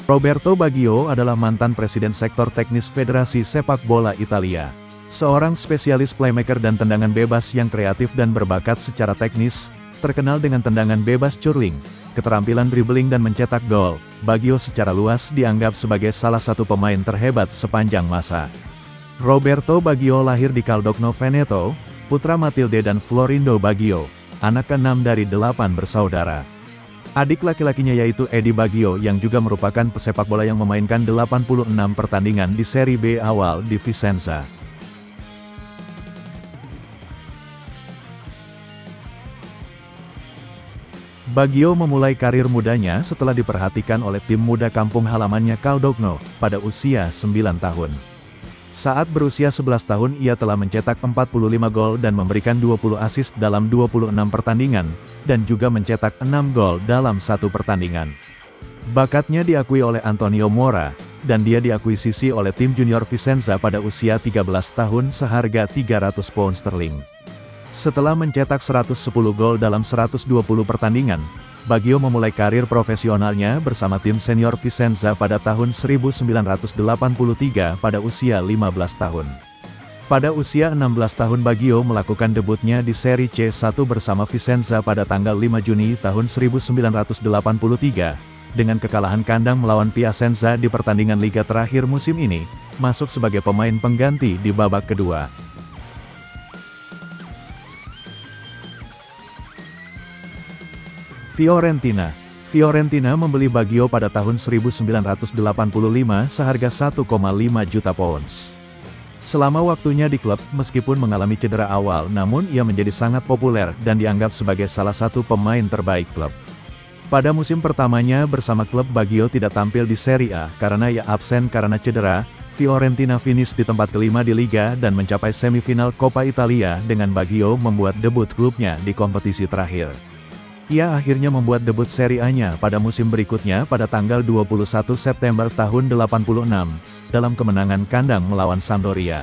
Roberto Baggio adalah mantan presiden sektor teknis Federasi Sepak Bola Italia. Seorang spesialis playmaker dan tendangan bebas yang kreatif dan berbakat secara teknis, terkenal dengan tendangan bebas curling, keterampilan dribbling dan mencetak gol. Baggio secara luas dianggap sebagai salah satu pemain terhebat sepanjang masa. Roberto Baggio lahir di Caldogno, Veneto, putra Matilde dan Florindo Baggio, anak ke-6 dari 8 bersaudara. Adik laki-lakinya yaitu Edi Baggio yang juga merupakan pesepak bola yang memainkan 86 pertandingan di Serie B awal di Vicenza. Baggio memulai karir mudanya setelah diperhatikan oleh tim muda kampung halamannya Caldogno, pada usia 9 tahun. Saat berusia 11 tahun ia telah mencetak 45 gol dan memberikan 20 assist dalam 26 pertandingan, dan juga mencetak 6 gol dalam satu pertandingan. Bakatnya diakui oleh Antonio Mora, dan dia diakuisisi oleh tim junior Vicenza pada usia 13 tahun seharga 300 pound sterling. Setelah mencetak 110 gol dalam 120 pertandingan, Baggio memulai karir profesionalnya bersama tim senior Vicenza pada tahun 1983 pada usia 15 tahun. Pada usia 16 tahun Baggio melakukan debutnya di Serie C1 bersama Vicenza pada tanggal 5 Juni tahun 1983, dengan kekalahan kandang melawan Piacenza di pertandingan liga terakhir musim ini, masuk sebagai pemain pengganti di babak kedua. Fiorentina membeli Baggio pada tahun 1985 seharga 1,5 juta pounds. Selama waktunya di klub, meskipun mengalami cedera awal namun ia menjadi sangat populer dan dianggap sebagai salah satu pemain terbaik klub. Pada musim pertamanya bersama klub Baggio tidak tampil di Serie A karena ia absen karena cedera. Fiorentina finish di tempat kelima di Liga dan mencapai semifinal Coppa Italia dengan Baggio membuat debut klubnya di kompetisi terakhir. Ia akhirnya membuat debut Serie A-nya pada musim berikutnya pada tanggal 21 September tahun 86, dalam kemenangan kandang melawan Sampdoria.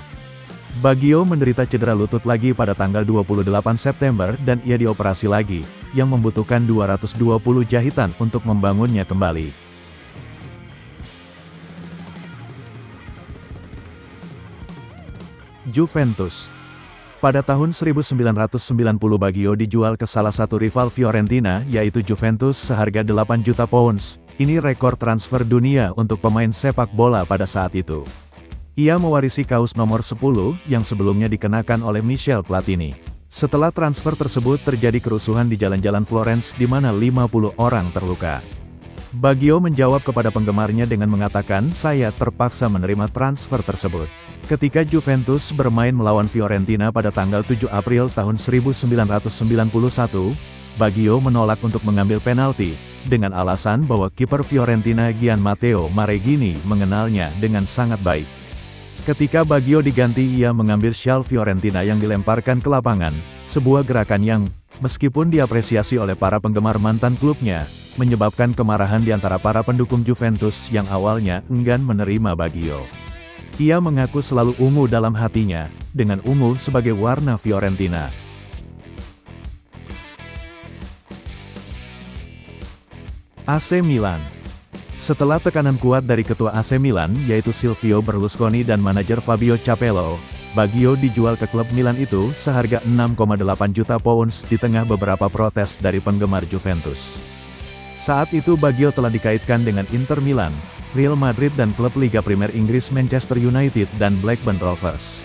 Baggio menderita cedera lutut lagi pada tanggal 28 September dan ia dioperasi lagi, yang membutuhkan 220 jahitan untuk membangunnya kembali. Juventus. Pada tahun 1990 Baggio dijual ke salah satu rival Fiorentina yaitu Juventus seharga 8 juta pounds. Ini rekor transfer dunia untuk pemain sepak bola pada saat itu. Ia mewarisi kaos nomor 10 yang sebelumnya dikenakan oleh Michel Platini. Setelah transfer tersebut terjadi kerusuhan di jalan-jalan Florence di mana 50 orang terluka. Baggio menjawab kepada penggemarnya dengan mengatakan, "Saya terpaksa menerima transfer tersebut." Ketika Juventus bermain melawan Fiorentina pada tanggal 7 April tahun 1991, Baggio menolak untuk mengambil penalti, dengan alasan bahwa kiper Fiorentina Gian Matteo Maregini mengenalnya dengan sangat baik. Ketika Baggio diganti ia mengambil syal Fiorentina yang dilemparkan ke lapangan, sebuah gerakan yang, meskipun diapresiasi oleh para penggemar mantan klubnya, menyebabkan kemarahan di antara para pendukung Juventus yang awalnya enggan menerima Baggio. Ia mengaku selalu ungu dalam hatinya, dengan ungu sebagai warna Fiorentina. AC Milan. Setelah tekanan kuat dari ketua AC Milan yaitu Silvio Berlusconi dan manajer Fabio Capello, Baggio dijual ke klub Milan itu seharga 6,8 juta pounds di tengah beberapa protes dari penggemar Juventus. Saat itu Baggio telah dikaitkan dengan Inter Milan, Real Madrid dan klub Liga Primer Inggris Manchester United dan Blackburn Rovers.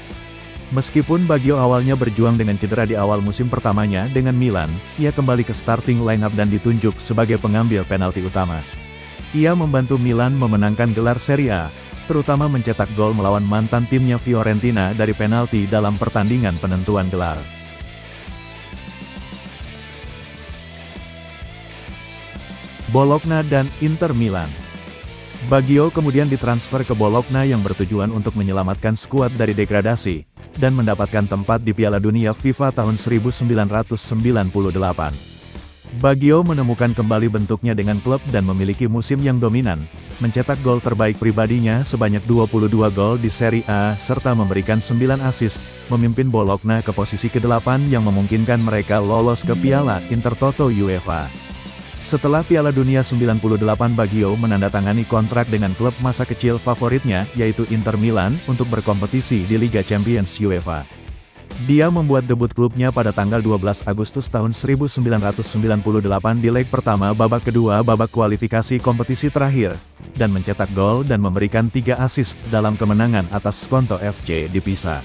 Meskipun Baggio awalnya berjuang dengan cedera di awal musim pertamanya dengan Milan, ia kembali ke starting lineup dan ditunjuk sebagai pengambil penalti utama. Ia membantu Milan memenangkan gelar Serie A, terutama mencetak gol melawan mantan timnya Fiorentina dari penalti dalam pertandingan penentuan gelar. Bologna dan Inter Milan. Baggio kemudian ditransfer ke Bologna yang bertujuan untuk menyelamatkan skuad dari degradasi, dan mendapatkan tempat di Piala Dunia FIFA tahun 1998. Baggio menemukan kembali bentuknya dengan klub dan memiliki musim yang dominan, mencetak gol terbaik pribadinya sebanyak 22 gol di Serie A serta memberikan 9 assist, memimpin Bologna ke posisi ke-8 yang memungkinkan mereka lolos ke Piala Intertoto UEFA. Setelah Piala Dunia 98, Baggio menandatangani kontrak dengan klub masa kecil favoritnya, yaitu Inter Milan, untuk berkompetisi di Liga Champions UEFA. Dia membuat debut klubnya pada tanggal 12 Agustus tahun 1998 di leg pertama babak kedua babak kualifikasi kompetisi terakhir, dan mencetak gol dan memberikan 3 assist dalam kemenangan atas Skonto FC di Pisa.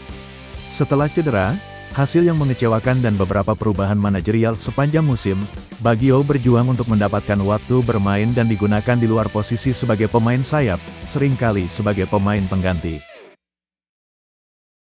Setelah cedera, hasil yang mengecewakan dan beberapa perubahan manajerial sepanjang musim, Baggio berjuang untuk mendapatkan waktu bermain dan digunakan di luar posisi sebagai pemain sayap, seringkali sebagai pemain pengganti.